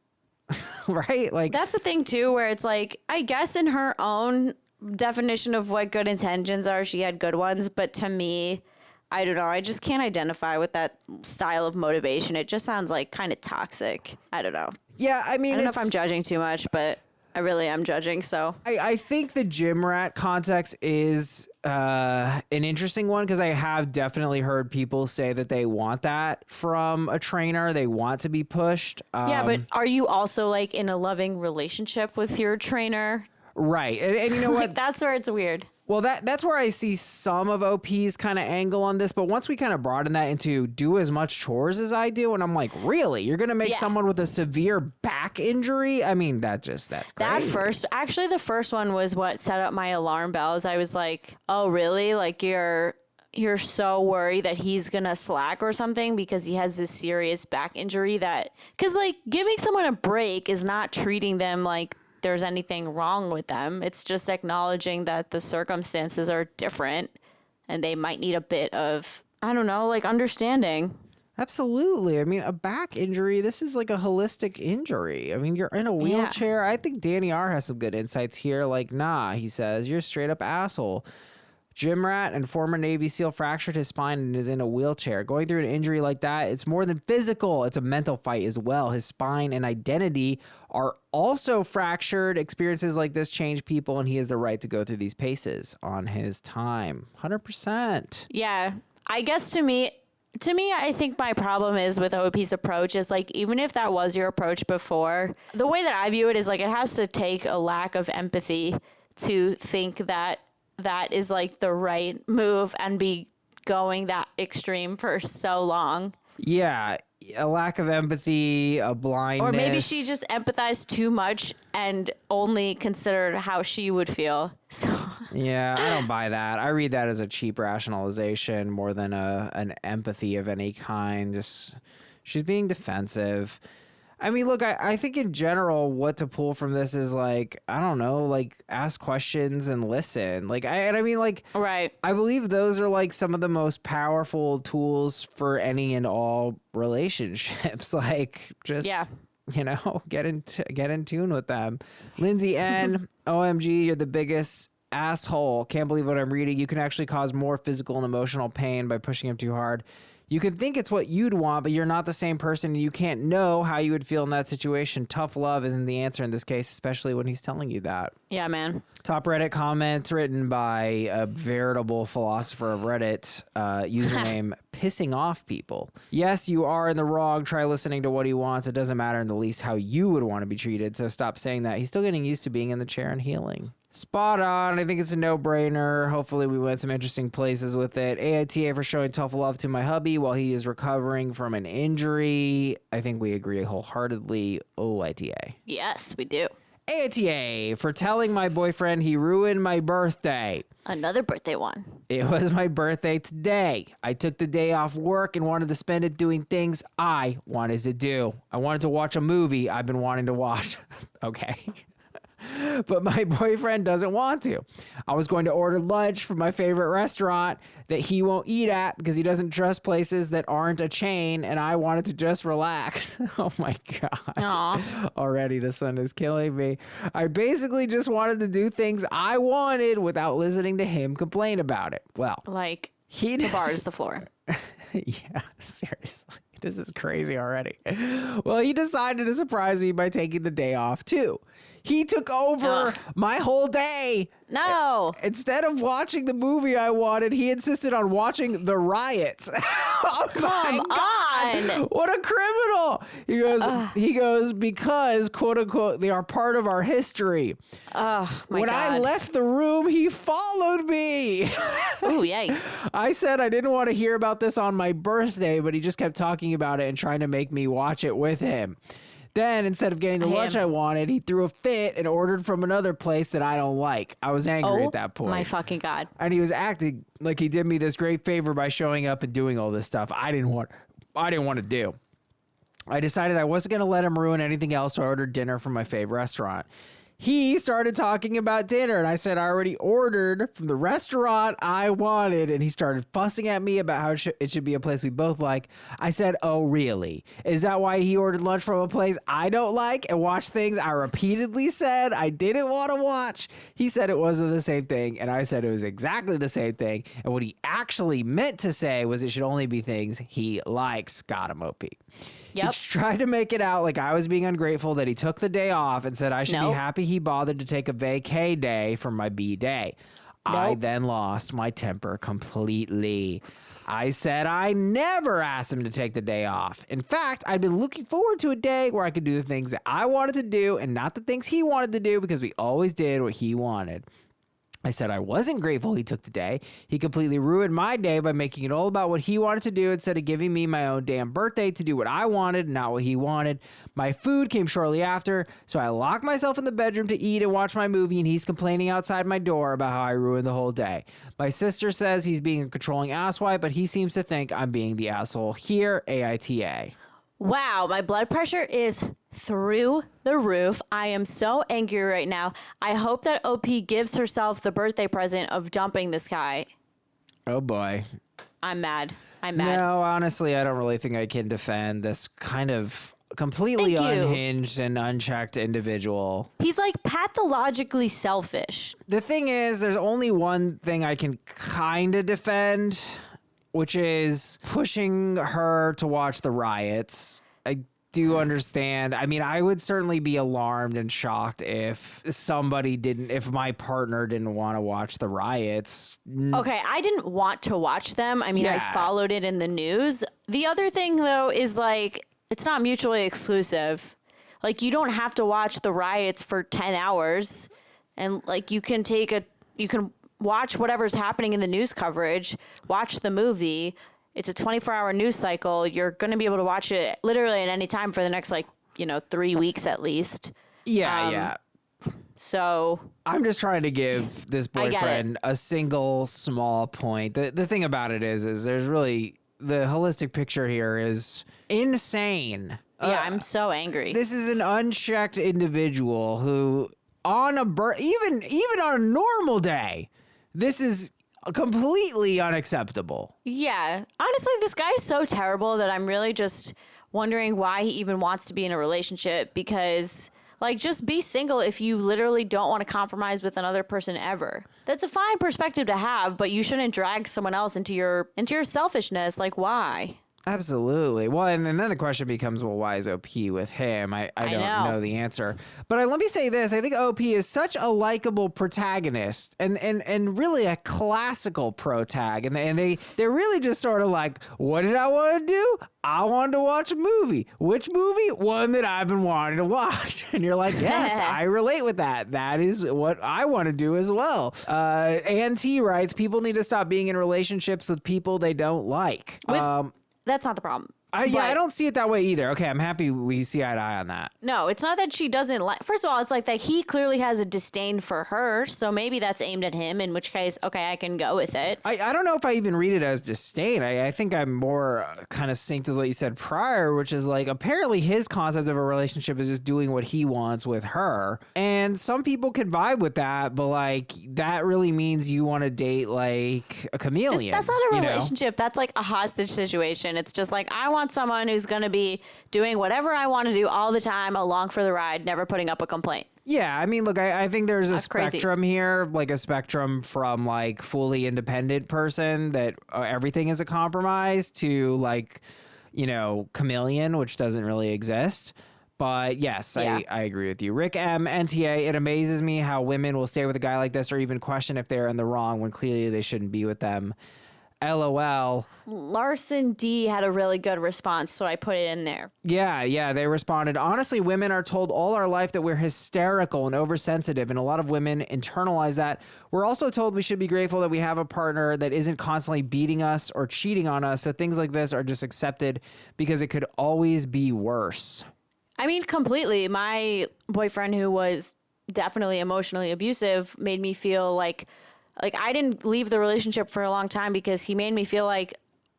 Right? Like, that's the thing, too, where it's like, I guess in her own definition of what good intentions are, she had good ones. But to me, I don't know. I just can't identify with that style of motivation. It just sounds like kind of toxic. I don't know. Yeah, I mean, I don't know if I'm judging too much, but I really am judging. So I think the gym rat context is an interesting one because I have definitely heard people say that they want that from a trainer. They want to be pushed. Yeah, but are you also like in a loving relationship with your trainer? Right. And you know what? Like, that's where it's weird. Well, that's where I see some of OP's kind of angle on this. But once we kind of broaden that into do as much chores as I do, and I'm like, really? You're going to make someone with a severe back injury? I mean, that's crazy. The first one was what set up my alarm bells. I was like, oh, really? Like you're so worried that he's going to slack or something because he has this serious back injury because like giving someone a break is not treating them like there's anything wrong with them. It's just acknowledging that the circumstances are different and they might need a bit of, I don't know, like understanding. Absolutely. I mean, a back injury, this is like a holistic injury. I mean, you're in a wheelchair. Yeah. I think Danny R has some good insights here. Like, nah, he says, you're a straight up asshole. Gym rat and former Navy SEAL fractured his spine and is in a wheelchair. Going through an injury like that, it's more than physical. It's a mental fight as well. His spine and identity are also fractured. Experiences like this change people, and he has the right to go through these paces on his time. 100%. Yeah. I guess to me, I think my problem is with OP's approach is like, even if that was your approach before, the way that I view it is like, it has to take a lack of empathy to think that is like the right move and be going that extreme for so long. Yeah. A lack of empathy, a blindness. Or maybe she just empathized too much and only considered how she would feel. So yeah, I don't buy that. I read that as a cheap rationalization more than an empathy of any kind. Just she's being defensive. I mean, look, I think in general, what to pull from this is like, I don't know, like ask questions and listen. Like, I mean, like, right. I believe those are like some of the most powerful tools for any and all relationships. Like, just, you know, get in tune with them. Lindsay N, OMG, you're the biggest asshole. Can't believe what I'm reading. You can actually cause more physical and emotional pain by pushing him too hard. You can think it's what you'd want, but you're not the same person, and you can't know how you would feel in that situation. Tough love isn't the answer in this case, especially when he's telling you that. Yeah, man. Top Reddit comments written by a veritable philosopher of Reddit, username Pissing Off People. Yes, you are in the wrong. Try listening to what he wants. It doesn't matter in the least how you would want to be treated, so stop saying that. He's still getting used to being in the chair and healing. Spot on. I think it's a no-brainer. Hopefully we went some interesting places with it. AITA for showing tough love to my hubby while he is recovering from an injury. I think we agree wholeheartedly. OITA. Yes, we do. AITA for telling my boyfriend he ruined my birthday. Another birthday one. It was my birthday today. I took the day off work and wanted to spend it doing things I wanted to do. I wanted to watch a movie I've been wanting to watch. Okay. But my boyfriend doesn't want to. I was going to order lunch from my favorite restaurant that he won't eat at because he doesn't trust places that aren't a chain, and I wanted to just relax. Oh my God. Aww. Already the sun is killing me. I basically just wanted to do things I wanted without listening to him complain about it. Well, like the bar is the floor. Yeah, seriously. This is crazy already. Well, he decided to surprise me by taking the day off too. He took over my whole day. No. Instead of watching the movie I wanted, he insisted on watching the riots. Oh my God. What a criminal. He goes, because, quote unquote, they are part of our history. Oh my when God. I left the room, he followed me. Oh, yikes. I said I didn't want to hear about this on my birthday, but he just kept talking about it and trying to make me watch it with him. Then, instead of getting the lunch I wanted, he threw a fit and ordered from another place that I don't like. I was angry at that point. My fucking God. And he was acting like he did me this great favor by showing up and doing all this stuff I didn't want to do. I decided I wasn't going to let him ruin anything else, so I ordered dinner from my favorite restaurant. He started talking about dinner, and I said I already ordered from the restaurant I wanted, and he started fussing at me about how it should be a place we both like. I said, oh, really? Is that why he ordered lunch from a place I don't like and watched things I repeatedly said I didn't want to watch? He said it wasn't the same thing, and I said it was exactly the same thing, and what he actually meant to say was it should only be things he likes. Got him, OP. Yep. He tried to make it out like I was being ungrateful that he took the day off and said I should be happy he bothered to take a vacay day from my B day. I then lost my temper completely. I said I never asked him to take the day off. In fact, I'd been looking forward to a day where I could do the things that I wanted to do and not the things he wanted to do because we always did what he wanted. I said I wasn't grateful he took the day. He completely ruined my day by making it all about what he wanted to do instead of giving me my own damn birthday to do what I wanted, not what he wanted. My food came shortly after, so I locked myself in the bedroom to eat and watch my movie, and he's complaining outside my door about how I ruined the whole day. My sister says he's being a controlling asswipe, but he seems to think I'm being the asshole here, AITA. Wow, my blood pressure is through the roof. I am so angry right now. I hope that OP gives herself the birthday present of dumping this guy. Oh boy. I'm mad. I'm mad. No, honestly, I don't really think I can defend this kind of completely unhinged and unchecked individual. He's like pathologically selfish. The thing is, there's only one thing I can kind of defend, which is pushing her to watch the riots. I do understand. I mean, I would certainly be alarmed and shocked if my partner didn't want to watch the riots. Okay, I didn't want to watch them. I mean, Yeah. I followed it in the news. The other thing, though, is like, it's not mutually exclusive. Like, you don't have to watch the riots for 10 hours. And, like, you can watch whatever's happening in the news coverage, watch the movie. It's a 24-hour news cycle. You're going to be able to watch it literally at any time for the next, 3 weeks at least. Yeah. So I'm just trying to give this boyfriend a single small point. The thing about it is there's really, the holistic picture here is insane. yeah, I'm so angry. This is an unchecked individual who on even on a normal day, this is completely unacceptable. Yeah. Honestly, this guy is so terrible that I'm really just wondering why he even wants to be in a relationship, because just be single if you literally don't want to compromise with another person ever. That's a fine perspective to have, but you shouldn't drag someone else into your selfishness. Like, why? Absolutely. Well, and then the question becomes, well, why is OP with him? I don't know the answer. But let me say this. I think OP is such a likable protagonist and really a classical protag. And they're really just sort of like, what did I want to do? I wanted to watch a movie. Which movie? One that I've been wanting to watch. And you're like, yes, I relate with that. That is what I want to do as well. Ann T writes, people need to stop being in relationships with people they don't like. That's not the problem. I don't see it that way either. Okay, I'm happy we see eye to eye on that. No, it's not that she doesn't like. First of all, it's like that he clearly has a disdain for her, so maybe that's aimed at him. In which case, okay, I can go with it. I don't know if I even read it as disdain. I think I'm more kind of synced with what you said prior, which is like apparently his concept of a relationship is just doing what he wants with her, and some people can vibe with that, but like that really means you want to date like a chameleon. That's not a relationship. That's like a hostage situation. It's just like, I want someone who's going to be doing whatever I want to do all the time, along for the ride, never putting up a complaint. Yeah, I mean, look, I think there's a spectrum here, like a spectrum from like fully independent person that everything is a compromise to like, chameleon, which doesn't really exist. But yes, yeah. I agree with you. Rick M, NTA, it amazes me how women will stay with a guy like this or even question if they're in the wrong when clearly they shouldn't be with them. LOL. Larson D had a really good response, so I put it in there. Yeah, they responded. Honestly, women are told all our life that we're hysterical and oversensitive, and a lot of women internalize that. We're also told we should be grateful that we have a partner that isn't constantly beating us or cheating on us, so things like this are just accepted because it could always be worse. I mean, completely. My boyfriend, who was definitely emotionally abusive, made me feel like I didn't leave the relationship for a long time because he made me feel like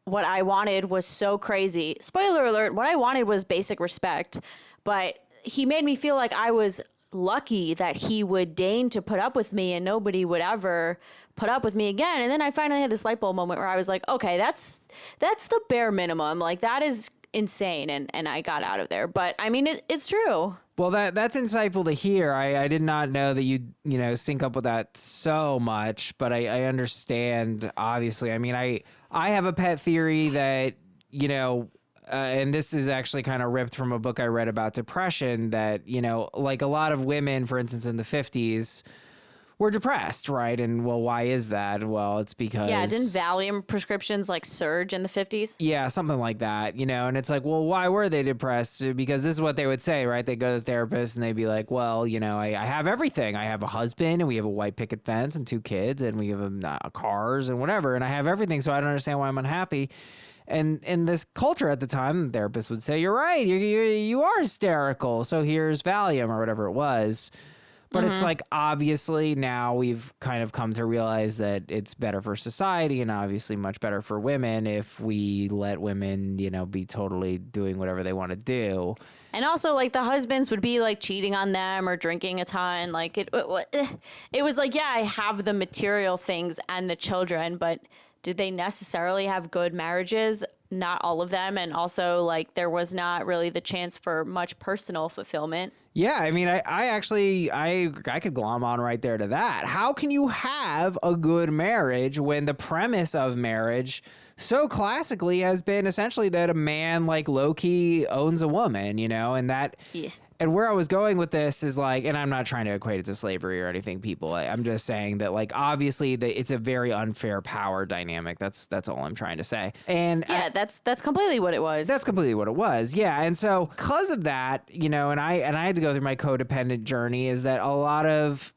what I wanted was so crazy. Spoiler alert, what I wanted was basic respect, but he made me feel like I was lucky that he would deign to put up with me and nobody would ever put up with me again. And then I finally had this light bulb moment where I was like, okay, that's the bare minimum. Like, that is insane. And I got out of there. But I mean, it's true. Well, that's insightful to hear. I did not know that you sync up with that so much, but I understand, obviously. I mean, I have a pet theory that, and this is actually kind of ripped from a book I read about depression, that, like a lot of women, for instance, in the 50s, we're depressed, right? And well, why is that? Well, it's because didn't Valium prescriptions like surge in the 50s? Yeah, something like that, and it's like, well, why were they depressed? Because this is what they would say, right? They go to the therapist and they'd be like, well, I have everything. I have a husband and we have a white picket fence and 2 kids and we have cars and whatever. And I have everything. So I don't understand why I'm unhappy. And in this culture at the time, the therapist would say, you're right. You are hysterical. So here's Valium or whatever it was. But it's like, obviously now we've kind of come to realize that it's better for society and obviously much better for women if we let women, be totally doing whatever they want to do. And also, like, the husbands would be, like, cheating on them or drinking a ton. Like, it was like, yeah, I have the material things and the children, but did they necessarily have good marriages? Not all of them. And also, like, there was not really the chance for much personal fulfillment. Yeah, I mean, I could glom on right there to that. How can you have a good marriage when the premise of marriage so classically has been essentially that a man, like, low-key owns a woman, and that... Yeah. And where I was going with this is like, and I'm not trying to equate it to slavery or anything, people. I'm just saying that, like, obviously it's a very unfair power dynamic. That's all I'm trying to say. And yeah, that's completely what it was. That's completely what it was. Yeah. And so because of that, and I had to go through my codependent journey, is that a lot of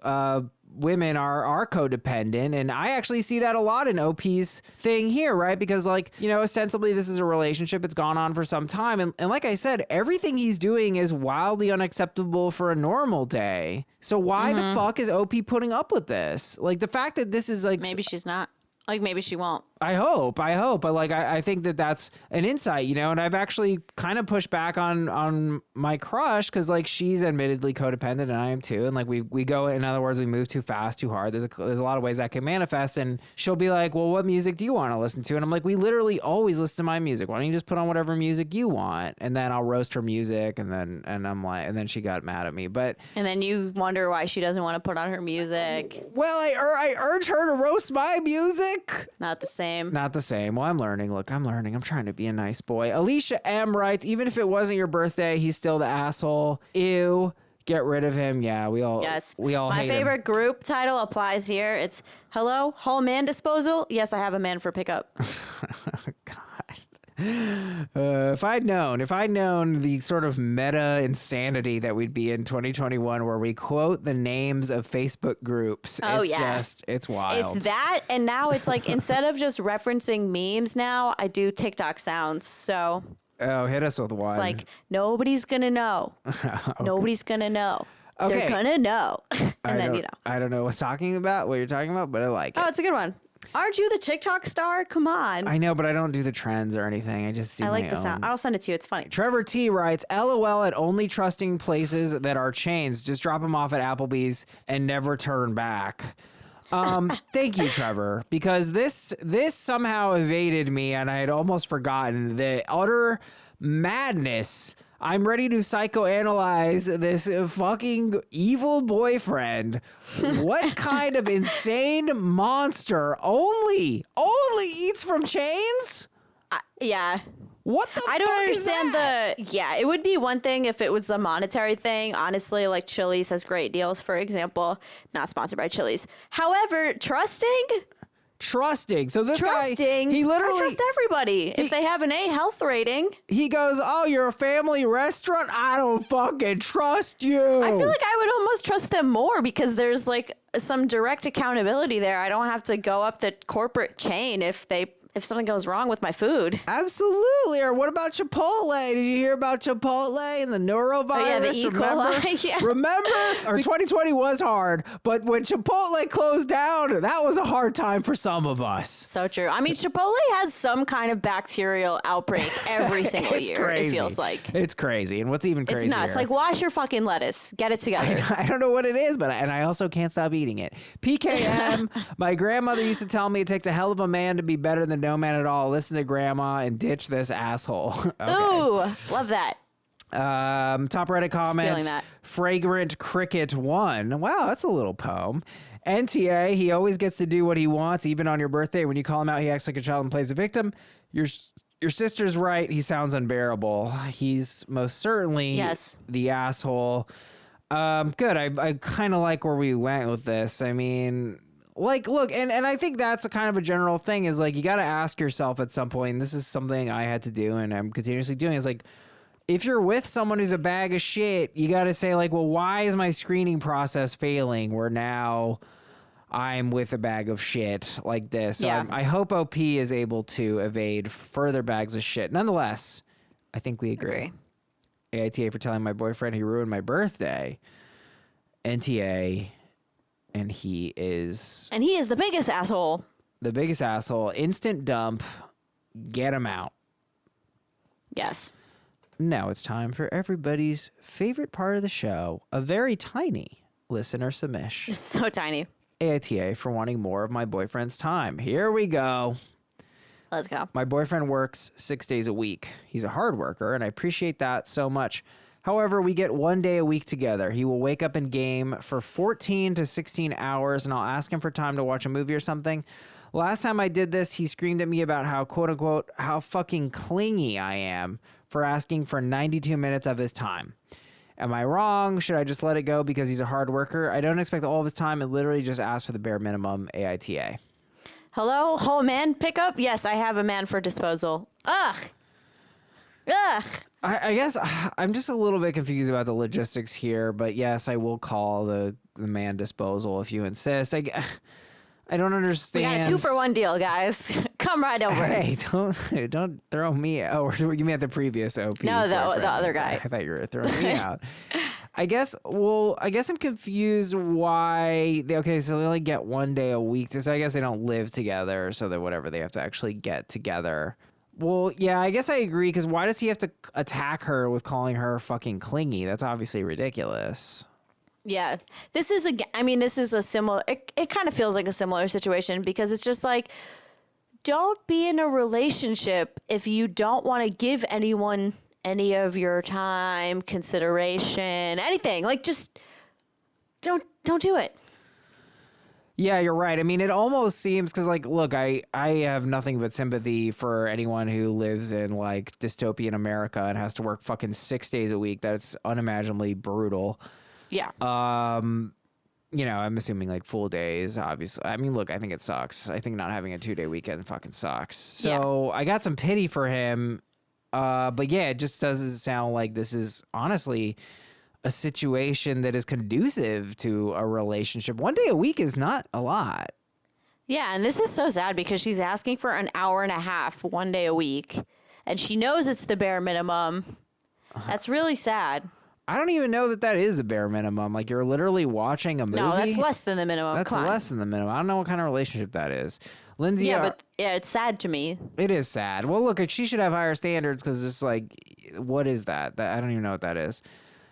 women are codependent, and I actually see that a lot in OP's thing here, right? Because, like, ostensibly this is a relationship, it's gone on for some time, and like I said, everything he's doing is wildly unacceptable for a normal day. So why the fuck is OP putting up with this? Like, the fact that this is like... Maybe she's not. Like, maybe she won't. I hope. But, like, I think that's an insight, and I've actually kind of pushed back on my crush because, like, she's admittedly codependent and I am too. And, like, we go, in other words, we move too fast, too hard. There's a lot of ways that can manifest. And she'll be like, well, what music do you want to listen to? And I'm like, we literally always listen to my music. Why don't you just put on whatever music you want? And then I'll roast her music. And then she got mad at me. But and then you wonder why she doesn't want to put on her music. Well, I urge her to roast my music. Not the same. Not the same. Well, I'm learning. Look, I'm learning. I'm trying to be a nice boy. Alicia M. writes, even if it wasn't your birthday, he's still the asshole. Ew. Get rid of him. Yeah, we all hate him. My favorite group title applies here. It's, hello, whole man disposal? Yes, I have a man for pickup. God. If I'd known the sort of meta insanity that we'd be in 2021 where we quote the names of Facebook groups. It's wild. It's that, and now it's like, instead of just referencing memes now, I do TikTok sounds. So hit us with one. It's like, nobody's gonna know. Okay. Nobody's gonna know. Okay. They're gonna know. And then I don't know what you're talking about, but I like it. Oh, it's a good one. Aren't you the TikTok star? Come on. I know, but I don't do the trends or anything. I just do my like the own. sound. I'll send it to you. It's funny. Trevor T writes, LOL at only trusting places that are chains. Just drop them off at Applebee's and never turn back. Thank you, Trevor, because this somehow evaded me and I had almost forgotten the utter madness. I'm ready to psychoanalyze this fucking evil boyfriend. What kind of insane monster only eats from chains? Yeah. What the fuck I don't understand is that? it would be one thing if it was a monetary thing. Honestly, like Chili's has great deals, for example. Not sponsored by Chili's. However, trusting. So this guy, he literally... I trust everybody. If they have an A health rating. He goes, oh, you're a family restaurant? I don't fucking trust you. I feel like I would almost trust them more because there's like some direct accountability there. I don't have to go up the corporate chain if something goes wrong with my food. Absolutely. Or what about Chipotle? Did you hear about Chipotle and the norovirus? Oh, yeah, the E. coli. Yeah. Remember? Or 2020 was hard, but when Chipotle closed down, that was a hard time for some of us. So true. I mean, Chipotle has some kind of bacterial outbreak every single year, crazy. It feels like. It's crazy. And what's even crazier? It's nuts. Like, wash your fucking lettuce. Get it together. I don't know what it is, but I also can't stop eating it. PKM, my grandmother used to tell me it takes a hell of a man to be better than no man at all. Listen to grandma and ditch this asshole. Okay. Ooh, love that. Top Reddit comment, Fragrant Cricket 1. Wow, that's a little poem. NTA, he always gets to do what he wants, even on your birthday. When you call him out, he acts like a child and plays a victim. Your sister's right. He sounds unbearable. He's most certainly the asshole. Good. I kind of like where we went with this. I mean, like, look, and I think that's a kind of a general thing is like, you got to ask yourself at some point, and this is something I had to do and I'm continuously doing, is like, if you're with someone who's a bag of shit, you got to say like, well, why is my screening process failing where now I'm with a bag of shit like this? So I hope OP is able to evade further bags of shit. Nonetheless, I think we agree. AITA for telling my boyfriend he ruined my birthday. NTA, and he is the biggest asshole. The biggest asshole. Instant dump. Get him out. Yes. Now it's time for everybody's favorite part of the show, a very tiny listener submish. So tiny. AITA for wanting more of my boyfriend's time. Here we go. Let's go. My boyfriend works 6 days a week. He's a hard worker, and I appreciate that so much. However, we get 1 day a week together. He will wake up and game for 14 to 16 hours, and I'll ask him for time to watch a movie or something. Last time I did this, he screamed at me about how, quote unquote, how fucking clingy I am for asking for 92 minutes of his time. Am I wrong? Should I just let it go because he's a hard worker? I don't expect all of his time and literally just ask for the bare minimum. AITA. Hello, whole man pickup? Yes, I have a man for disposal. Ugh. I guess I'm just a little bit confused about the logistics here, but yes, I will call the man disposal if you insist. I don't understand. We got a 2-for-1 deal, guys. Come right over. Hey, don't throw me out. Oh, you meant the previous OP. No, the other guy. I thought you were throwing me out. I guess I'm confused why so they only get 1 day a week. So I guess they don't live together, so that whatever they have to actually get together. Well, yeah, I guess I agree, because why does he have to attack her with calling her fucking clingy? That's obviously ridiculous. Yeah, this is a similar, it kind of feels like a similar situation, because it's just like, don't be in a relationship if you don't want to give anyone any of your time, consideration, anything. Like, just don't do it. Yeah, you're right. I mean, it almost seems, because, like, look, I have nothing but sympathy for anyone who lives in, like, dystopian America and has to work fucking 6 days a week. That's unimaginably brutal. Yeah. You know, I'm assuming, like, full days, obviously. I mean, look, I think it sucks. I think not having a 2-day weekend fucking sucks. So I got some pity for him. But, yeah, it just doesn't sound like this is, honestly, a situation that is conducive to a relationship. 1 day a week is not a lot. Yeah, and this is so sad because she's asking for an hour and a half 1 day a week, and she knows it's the bare minimum. That's really sad. I don't even know that is the bare minimum. Like, you're literally watching a movie. No, that's less than the minimum. That's less than the minimum. I don't know what kind of relationship that is. Lindsay. Yeah, but it's sad to me. It is sad. Well, look, she should have higher standards, because it's like, what is that? I don't even know what that is.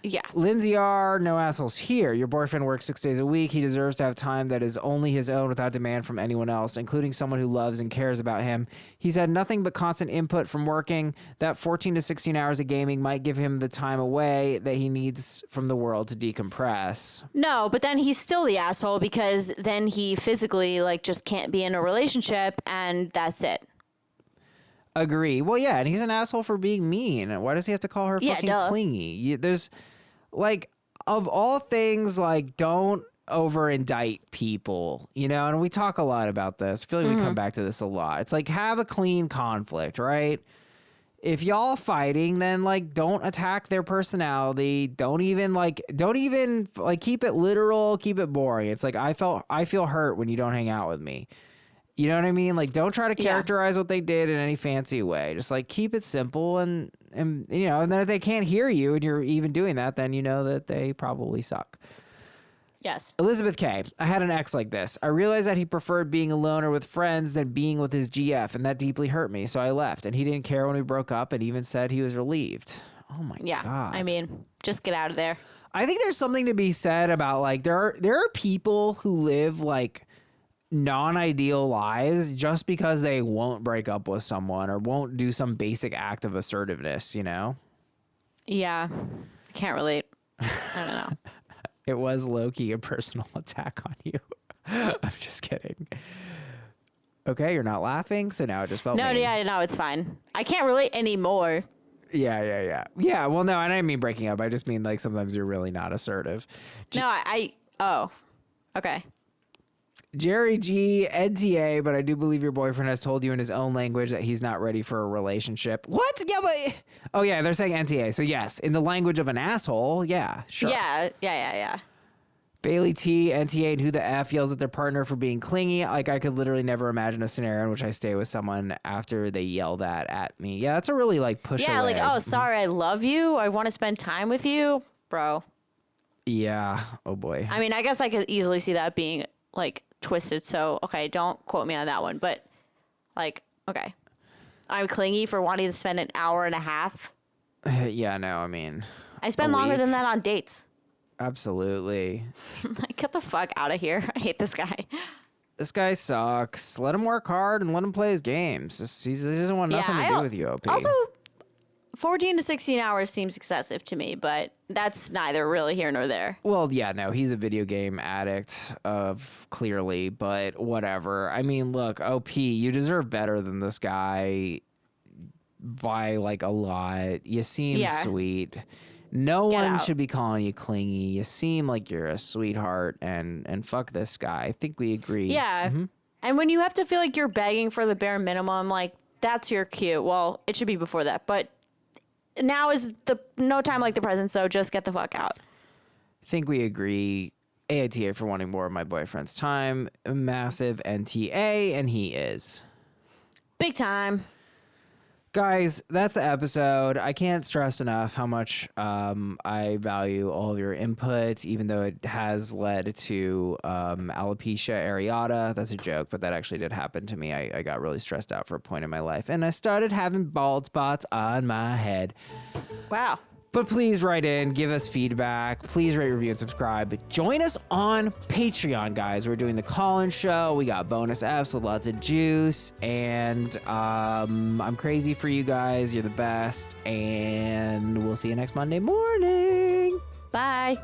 Yeah. Lindsay R., no assholes here. Your boyfriend works 6 days a week. He deserves to have time that is only his own without demand from anyone else, including someone who loves and cares about him. He's had nothing but constant input from working. That 14 to 16 hours of gaming might give him the time away that he needs from the world to decompress. No, but then he's still the asshole, because then he physically, like, just can't be in a relationship, and that's it. Agree. Well, yeah, and he's an asshole for being mean. Why does he have to call her fucking clingy? There's... Like, of all things, like, don't over indict people, you know? And we talk a lot about this. I feel like we come back to this a lot. It's like, have a clean conflict, right? If y'all fighting, then, like, don't attack their personality. Don't even keep it literal, keep it boring. It's like, I feel hurt when you don't hang out with me. You know what I mean? Like, don't try to characterize what they did in any fancy way. Just, like, keep it simple, and you know, and then if they can't hear you and you're even doing that, then you know that they probably suck. Yes. Elizabeth K. I had an ex like this. I realized that he preferred being alone or with friends than being with his GF, and that deeply hurt me, so I left. And he didn't care when we broke up, and even said he was relieved. Oh, my God. Yeah, I mean, just get out of there. I think there's something to be said about, like, there are people who live, like, non-ideal lives just because they won't break up with someone or won't do some basic act of assertiveness, you know? Yeah. I can't relate. I don't know. It was low-key a personal attack on you. I'm just kidding. Okay, you're not laughing, so now it just felt mean. No, it's fine. I can't relate anymore. Yeah, well, no, I don't mean breaking up. I just mean like sometimes you're really not assertive. No, oh, okay. Jerry G, NTA, but I do believe your boyfriend has told you in his own language that he's not ready for a relationship. What? Yeah, but... Oh, yeah, they're saying NTA. So, yes, in the language of an asshole, yeah, sure. Yeah. Bailey T, NTA, and who the F yells at their partner for being clingy. Like, I could literally never imagine a scenario in which I stay with someone after they yell that at me. Yeah, that's a really, like, push away. Yeah, like, oh, sorry, I love you. I want to spend time with you. Bro. Yeah. Oh, boy. I mean, I guess I could easily see that being, like, twisted. So, okay, don't quote me on that one. But, like, okay. I'm clingy for wanting to spend an hour and a half. Yeah, no, I mean... I spend longer than that on dates. Absolutely. Like, get the fuck out of here. I hate this guy. This guy sucks. Let him work hard and let him play his games. He doesn't want nothing to do with you, OP. Also, 14 to 16 hours seems excessive to me, but that's neither really here nor there. Well, yeah, no, he's a video game addict, clearly, but whatever. I mean, look, OP, you deserve better than this guy by, like, a lot. You seem sweet. No one should be calling you clingy. You seem like you're a sweetheart, and fuck this guy. I think we agree. Yeah. Mm-hmm. And when you have to feel like you're begging for the bare minimum, like, that's your cue. Well, it should be before that, but now is no time like the present, so just get the fuck out. I think we agree. AITA for wanting more of my boyfriend's time. Massive NTA, and he is. Big time. Guys, that's the episode. I can't stress enough how much I value all of your input, even though it has led to alopecia areata. That's a joke, but that actually did happen to me. I got really stressed out for a point in my life, and I started having bald spots on my head. Wow. But please write in, give us feedback. Please rate, review, and subscribe. Join us on Patreon, guys. We're doing the call-in show. We got bonus apps with lots of juice. And I'm crazy for you guys. You're the best. And we'll see you next Monday morning. Bye.